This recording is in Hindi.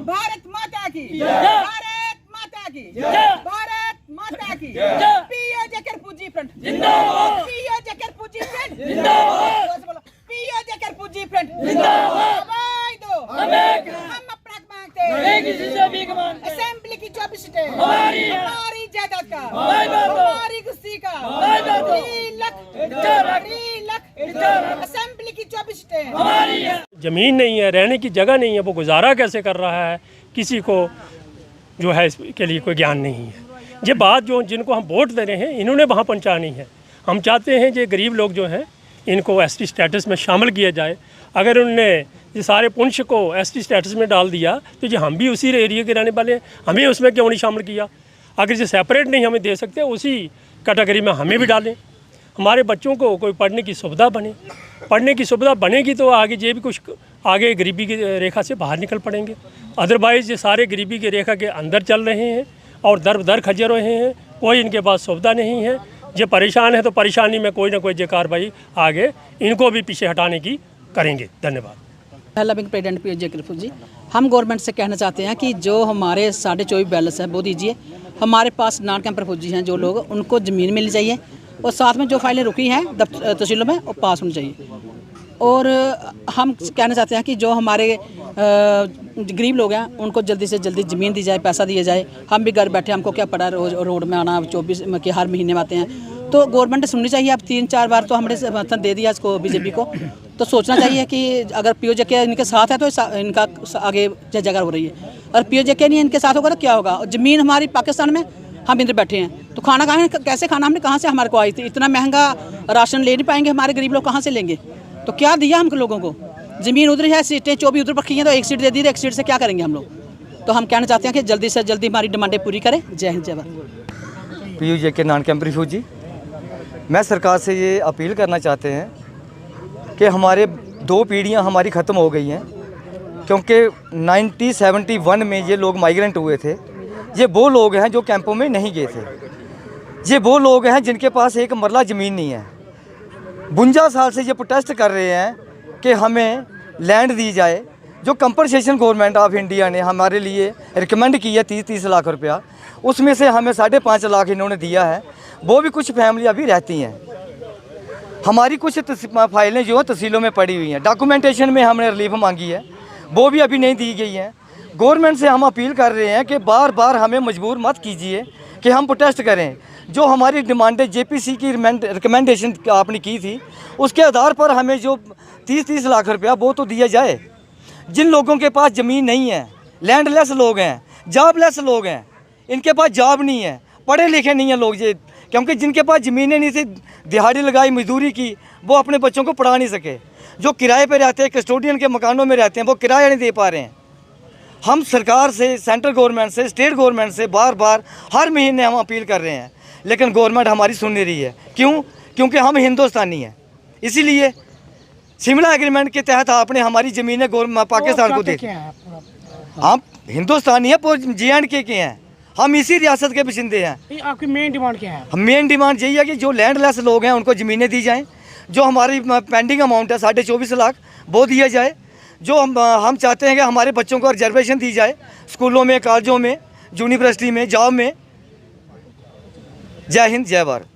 भारत माता की, भारत माता की, भारत माता की। पीओ जकर पूजी फ्रंट जिंदाबाद, पीओ जकर पूजी फ्रंट जिंदाबाद, पीओ जकर पूजी फ्रंट जिंदाबाद। दवाई दो हम अपना हक मांगते हैं। असेंबली की 24 सीटें हमारी जायदाद का, हमारी कुश्ती का 3 लाख असेंबली की 24 सीटें हमारी। ज़मीन नहीं है, रहने की जगह नहीं है, वो गुजारा कैसे कर रहा है, किसी को जो है इसके लिए कोई ज्ञान नहीं है। ये बात जो जिनको हम वोट दे रहे हैं इन्होंने वहाँ पहुँचानी है। हम चाहते हैं जो गरीब लोग जो हैं इनको एसटी स्टेटस में शामिल किया जाए। अगर उनने ये सारे पुंछ को एसटी स्टेटस में डाल दिया तो जो हम भी उसी एरिया के रहने वाले हैं, हमें उसमें क्यों नहीं शामिल किया। अगर जो सेपरेट नहीं हमें दे सकते उसी कैटेगरी में हमें भी डालें। हमारे बच्चों को कोई पढ़ने की सुविधा बने, पढ़ने की सुविधा बनेगी तो आगे ये भी कुछ आगे गरीबी की रेखा से बाहर निकल पड़ेंगे। अदरवाइज़ ये सारे गरीबी की रेखा के अंदर चल रहे हैं और दर दर खजर रहे हैं, कोई इनके पास सुविधा नहीं है। ये परेशान है तो परेशानी में कोई ना कोई जो कार्रवाई आगे इनको भी पीछे हटाने की करेंगे। धन्यवाद। पहला बैंक प्रेसिडेंट पीओ जकर जी, हम गवर्नमेंट से कहना चाहते हैं कि जो हमारे 24.5 बैलेंस है वो दीजिए। हमारे पास नॉन कैंपर फौजी हैं जो लोग, उनको ज़मीन मिलनी चाहिए और साथ में जो फाइलें रुकी हैं तहसीलों में वो पास होनी चाहिए। और हम कहना चाहते हैं कि जो हमारे गरीब लोग हैं उनको जल्दी से जल्दी ज़मीन दी जाए, पैसा दिया जाए। हम भी घर बैठे, हमको क्या पड़ा रोड में आना, 24 के हर महीने में आते हैं। तो गवर्नमेंट सुननी चाहिए। अब 3-4 बार तो हमने समर्थन दे दिया इसको बीजेपी को, तो सोचना चाहिए कि अगर पीओ जके इनके साथ है तो इनका आगे जगह हो रही है। और पीओ जके नहीं इनके साथ होगा तो क्या होगा। ज़मीन हमारी पाकिस्तान में, हम इधर बैठे हैं तो खाना कहाँ कैसे खाना हमने कहाँ से हमारे को आई थी। इतना महंगा राशन ले नहीं पाएंगे, हमारे गरीब लोग कहाँ से लेंगे। तो क्या दिया हम लोगों को, ज़मीन उधर है, सीटें 24 उधर रखी हैं तो एक सीट दे दी, एक सीट से क्या करेंगे हम लोग। तो हम कहना चाहते हैं कि जल्दी से जल्दी हमारी डिमांडें पूरी करें। जय हिंद जय भारत। पीओ जके नॉन कैंपर फौजी, मैं सरकार से ये अपील करना चाहते हैं कि हमारे 2 पीढ़ियां हमारी ख़त्म हो गई हैं, क्योंकि 1971 में ये लोग माइग्रेंट हुए थे। ये वो लोग हैं जो कैंपों में नहीं गए थे। ये वो लोग हैं जिनके पास एक मरला ज़मीन नहीं है। 52 साल से ये प्रोटेस्ट कर रहे हैं कि हमें लैंड दी जाए। जो कंपनसेशन गवर्नमेंट ऑफ इंडिया ने हमारे लिए रिकमेंड किया 30-30 लाख रुपया, उसमें से हमें 5.5 लाख इन्होंने दिया है। वो भी कुछ फैमिली अभी रहती हैं। हमारी कुछ फाइलें जो है तहसीलों में पड़ी हुई हैं। डॉक्यूमेंटेशन में हमने रिलीफ मांगी है, वो भी अभी नहीं दी गई है। गवर्नमेंट से हम अपील कर रहे हैं कि बार बार हमें मजबूर मत कीजिए कि हम प्रोटेस्ट करें। जो हमारी डिमांडें जेपीसी की रिकमेंडेशन आपने की थी, उसके आधार पर हमें जो 30-30 लाख रुपया वो तो दिया जाए। जिन लोगों के पास ज़मीन नहीं है, लैंडलेस लोग हैं, जॉबलेस लोग हैं, इनके पास जॉब नहीं है, पढ़े लिखे नहीं हैं लोग ये, क्योंकि जिनके पास ज़मीनें नहीं थी, दिहाड़ी लगाई, मजदूरी की, वो अपने बच्चों को पढ़ा नहीं सके। जो किराए पे रहते हैं, कस्टोडियन के मकानों में रहते हैं, वो किराया नहीं दे पा रहे हैं। हम सरकार से, सेंट्रल गवर्नमेंट से, स्टेट गवर्नमेंट से बार बार हर महीने हम अपील कर रहे हैं, लेकिन गवर्नमेंट हमारी सुन नहीं रही है। क्यों? क्योंकि हम हिंदुस्तानी हैं। इसीलिए शिमला एग्रीमेंट के तहत आपने हमारी ज़मीनें पाकिस्तान को दे। हम हिंदुस्तानी हैं, JNK के हैं, हम इसी रियासत के बशिंदे हैं। आपकी मेन डिमांड क्या है? मेन डिमांड यही है कि जो लैंडलेस लोग हैं उनको ज़मीनें दी जाएं। जो हमारी पेंडिंग अमाउंट है 24.5 लाख, वो दिया जाए। जो हम चाहते हैं कि हमारे बच्चों को रिजर्वेशन दी जाए स्कूलों में, कॉलेजों में, यूनिवर्सिटी में, जॉब में। जय हिंद जय भारत।